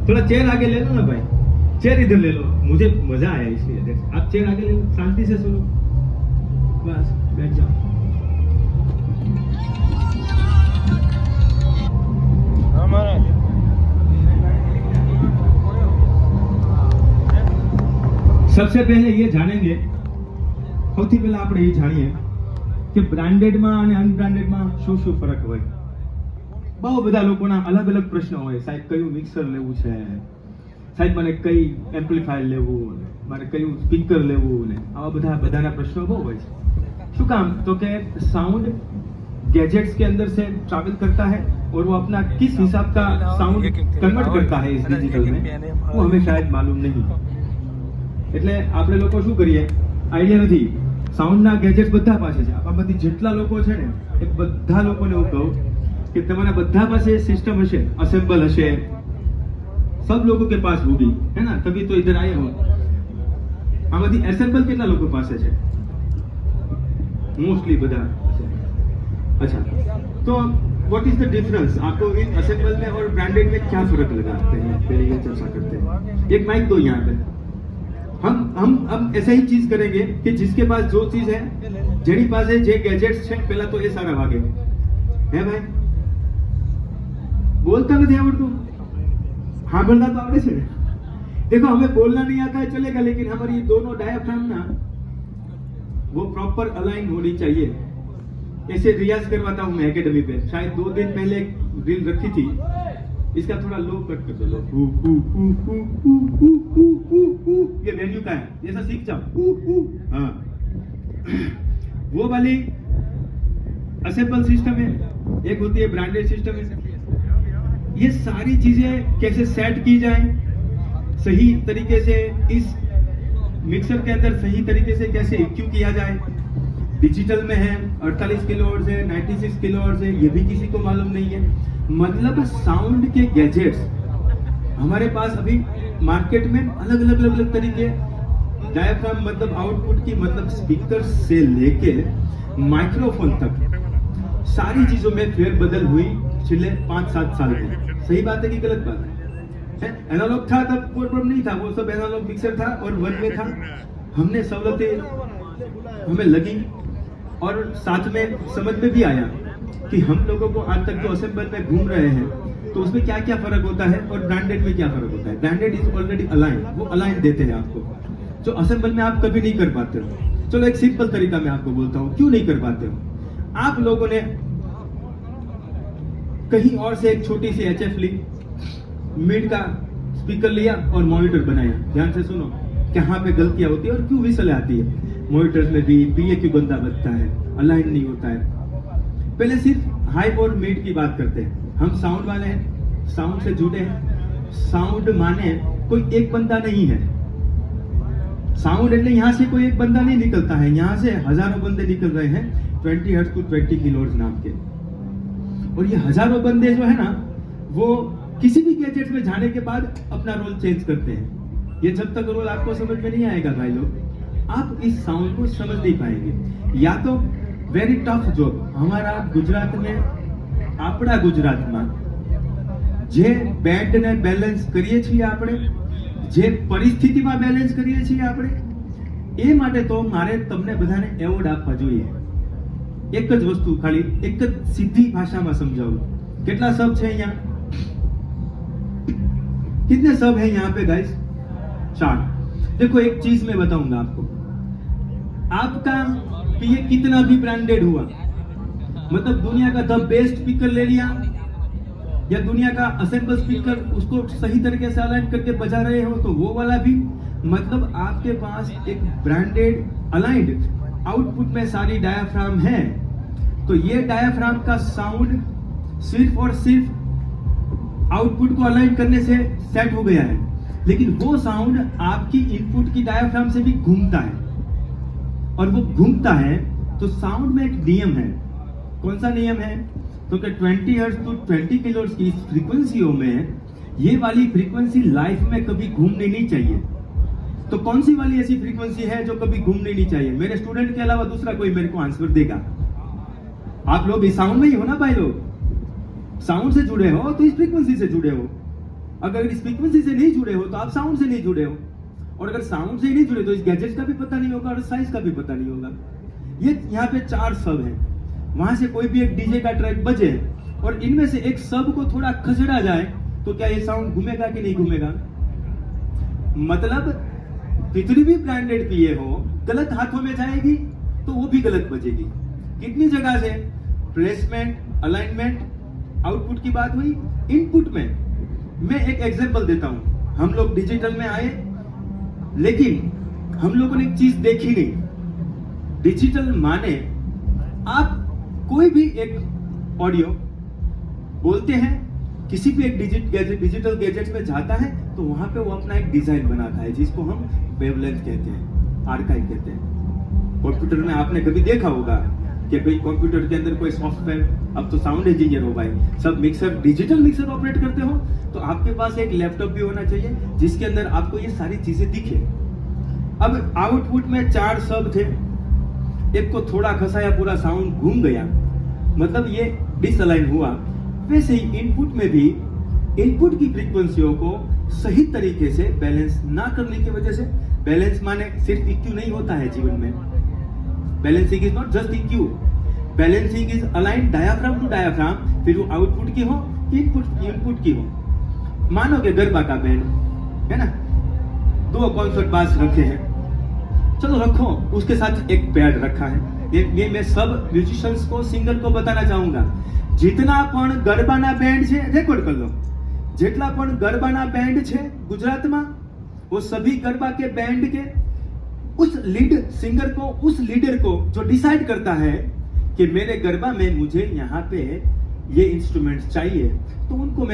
थोड़ा चेयर आगे ले लो ना भाई, चेयर इधर ले लो, मुझे मजा आया इसलिए। आप चेयर आगे ले लो, शांति से सुनो, बस बैठ जाओ। सबसे पहले ये जानेंगे, સૌથી પહેલા આપણે એ જાણીએ કે બ્રાન્ડેડમાં અને અનબ્રાન્ડેડમાં શું શું ફરક હોય। બહુ બધા લોકોના અલગ અલગ પ્રશ્નો હોય, સાહેબ કયું મિક્સર લેવું છે, સાહેબ મને કઈ એમ્પ્લીફાયર લેવું, મારે કયું સ્પીકર લેવું, ને આવા બધાના પ્રશ્નો બહુ હોય છે। શું કામ? તો કે સાઉન્ડ गैजेट्स के अंदर से ट्रैवल करता है और वो अपना किस हिसाब का साउंड कन्वर्ट करता है इस डिजिटल में, वो हमें शायद मालूम नहीं। એટલે આપણે લોકો શું કરીએ, આઈડિયા નથી। સાઉન્ડના ગેજેટ્સ બધા પાસે છે, આમાંથી જેટલા લોકો છે ને એ બધા લોકોને હું કહું કે તમારા બધા પાસે સિસ્ટમ હશે, असेंबल હશે, सब लोगों के पास होगी, है ना, तभी तो इधर आए हो। આમાંથી असेंबल કેટલા લોકો પાસે છે? मोस्टली બધા। अच्छा, तो व्हाट इज द डिफरेंस? आपको इन असेंबल में और ब्रांडेड में क्या फर्क लगाते हैं, पहले ये चर्चा करते हैं। एक माइक दो यहाँ पे। हम अब ऐसा ही चीज करेंगे कि जिसके पास जो चीज है, जेनी पास है, जे गैजेट्स है, पहला तो ये सारा भागे है भाई। बोलता नहीं आवड़તું, हाँ बोलना तो आवड़े છે। देखो हमें बोलना नहीं आता है चलेगा, लेकिन हमारी दोनों डायाफ्राम ना वो प्रॉपर अलाइन होनी चाहिए। ऐसे रियाज करवाता हूँ मैं एकेडमी पे, शायद 2 दिन पहले एक रील रखी थी, इसका थोड़ा लो कट कर दो, लो ये वेन्यू का है, ऐसा सीख जाओ। हाँ, वो वाली असेंबल सिस्टम है, एक होती है ब्रांडेड सिस्टम है। ये सारी चीजें कैसे सेट की जाए सही तरीके से, इस मिक्सर के अंदर सही तरीके से कैसे EQ किया जाए। डिजिटल में है 48 किलोहर्ट्ज है, 96 किलोहर्ट्ज है, ये भी किसी को मालूम नहीं है। मतलब साउंड के गैजेट्स हमारे पास अभी मार्केट में अलग अलग तरीके, डायफ्राम मतलब आउटपुट की, मतलब स्पीकर से लेके माइक्रोफोन तक सारी चीजों में फेरबदल हुई पिछले 5-7 साल में। सही बात है कि गलत बात है? एनालॉग था तब कोई प्रॉब्लम नहीं था, वो सब एनालॉग मिक्सर था और वन वे था। हमने सहूलतें हमें लगी और साथ में समझ में भी आया कि हम लोगों को आज तक जो असेंबल में घूम रहे हैं तो उसमें क्या क्या फर्क होता है और ब्रांडेड में क्या फर्क होता है। ब्रांडेड इज ऑलरेडी अलाइन, वो अलाइन देते हैं आपको, जो असेंबल में आप कभी नहीं कर पाते हो। चलो एक सिंपल तरीका मैं आपको बोलता हूँ क्यों नहीं कर पाते हो। आप लोगों ने कहीं और से एक छोटी सी HF ली, मिड का स्पीकर लिया और मॉनिटर बनाया। ध्यान से सुनो कहाँ पे गलतियां होती है और क्यों विसल आती है। मॉनिटर्स में भी PA क्यों गंदा बजता है, अलाइन नहीं होता है। पहले सिर्फ हाई और मिड की बात करते हैं। हम साउंड वाले हैं, साउंड से जुड़े हैं। साउंड माने कोई एक बंदा नहीं है। साउंड એટલે यहाँ से कोई एक बंदा नहीं निकलता है, यहाँ से हजारों बंदे निकल रहे हैं 20 हर्ट्ज टू 20 किलोहर्ट्ज नाम के। और ये हजारों बंदे जो है ना, वो किसी भी गैजेट में जाने के बाद अपना रोल चेंज करते हैं। ये जब तक रोल आपको समझ में नहीं आएगा भाई लोग, आप इस साउंड को समझ नहीं पाएंगे। या तो वेरी टफ जॉब हमारा गुजरात में, આપણા ગુજરાતમાં જે બેન્ડને બેલેન્સ કરીએ છીએ આપણે, જે પરિસ્થિતિમાં બેલેન્સ કરીએ છીએ આપણે, એ માટે તો મારે તમને બધાને એવોર્ડ આપવા જોઈએ। એક જ વસ્તુ ખાલી એક જ સીધી ભાષામાં સમજાવું। કેટલા શબ્દ છે અહીંયા? कितने सब है यहाँ पे गाइस? 4। देखो एक चीज मैं बताऊंगा आपको, आपका PA कितना भी ब्रांडेड हुआ, मतलब दुनिया का द बेस्ट स्पीकर ले लिया या दुनिया का असेंबल स्पीकर, उसको सही तरीके से अलाइन करके बजा रहे हो तो वो वाला भी, मतलब आपके पास एक ब्रांडेड अलाइंड आउटपुट में सारी डायाफ्राम है, तो ये डायाफ्राम का साउंड सिर्फ और सिर्फ आउटपुट को अलाइन करने से सेट हो गया है। लेकिन वो साउंड आपकी इनपुट की डायाफ्राम से भी घूमता है, और वो घूमता है तो साउंड में एक नियम है। कौन सा नियम है? तो कि 20 हर्ट्ज टू 20 किलोहर्ट्ज की फ्रीक्वेंसियों में ये वाली फ्रीक्वेंसी लाइफ में कभी घूमनी नहीं चाहिए। तो कौन सी वाली ऐसी फ्रीक्वेंसी है जो कभी घूमनी नहीं चाहिए? मेरे स्टूडेंट के अलावा दूसरा कोई मेरे को आंसर देगा? आप लोग इस साउंड में ही हो ना भाई लोग, साउंड से जुड़े हो तो इस फ्रीक्वेंसी से जुड़े हो। अगर इस फ्रीक्वेंसी से नहीं जुड़े हो तो आप साउंड से नहीं जुड़े हो, और अगर साउंड से ही नहीं जुड़े तो इस गैजेट का भी पता नहीं होगा और साइज का भी पता नहीं होगा। ये यहाँ पे 4 सब है, वहां से कोई भी एक डीजे का ट्रैक बजे और इनमें से एक सब को थोड़ा खसड़ा जाए तो क्या ये साउंड घूमेगा कि नहीं घूमेगा? मतलब कितनी भी ब्रांडेड पीए हो, गलत हाथों में जाएगी तो वो भी गलत बजेगी। कितनी जगह से प्लेसमेंट, अलाइनमेंट, आउटपुट की बात हुई। इनपुट में मैं एक एग्जांपल देता हूं। हम लोग डिजिटल में आए, लेकिन हम लोगों ने एक चीज देखी नहीं। डिजिटल माने आप कोई भी एक ऑडियो बोलते हैं, किसी भी एक डिजिटल गैजेट में जाता है तो वहां पे वो अपना एक डिजाइन बनाता है जिसको हम वेवलेंथ कहते हैं, आर्काइव कहते हैं। कंप्यूटर में आपने कभी देखा होगा कि भाई कंप्यूटर के अंदर कोई सॉफ्टवेयर, अब तो साउंड इंजीनियर हो भाई, सब मिक्सर, डिजिटल मिक्सर ऑपरेट करते हो, तो आपके पास एक लैपटॉप भी होना चाहिए जिसके अंदर आपको ये सारी चीजें दिखे। अब आउटपुट में 4 सब थे, एक को थोड़ा खसाया, पूरा साउंड घूम गया, मतलब ये डिसअलाइन हुआ। वैसे ही इनपुट में भी इनपुट की फ्रीक्वेंसियों को सही तरीके से बैलेंस ना करने की वजह से, बैलेंस माने सिर्फ इक्यू नहीं होता है जीवन में। Balancing is not just EQ, balancing is align diaphragm to diaphragm, फिर वो आउटपुट की हो इनपुट की हो। मानो कि गरबा का बैंड है ना, 2 कॉन्सर्ट बास रखे हैं, चलो रखो, उसके साथ एक पैड रखा है। ये मैं सब म्यूजिशियंस को, सिंगर को बताना चाहूंगा, जितना पण गरबाना बैंड छे, रेकॉर्ड कर लो, જેટલા પણ ગરબાના બેન્ડ છે ગુજરાતમાં, वो सभी गरबा के बैंड के उस लीड सिंगर को, उस लीडर को जो डिसाइड करता है कि मेरे गरबा में मुझे यहाँ पे ये इंस्ट्रूमेंट चाहिए, तो उनको मैं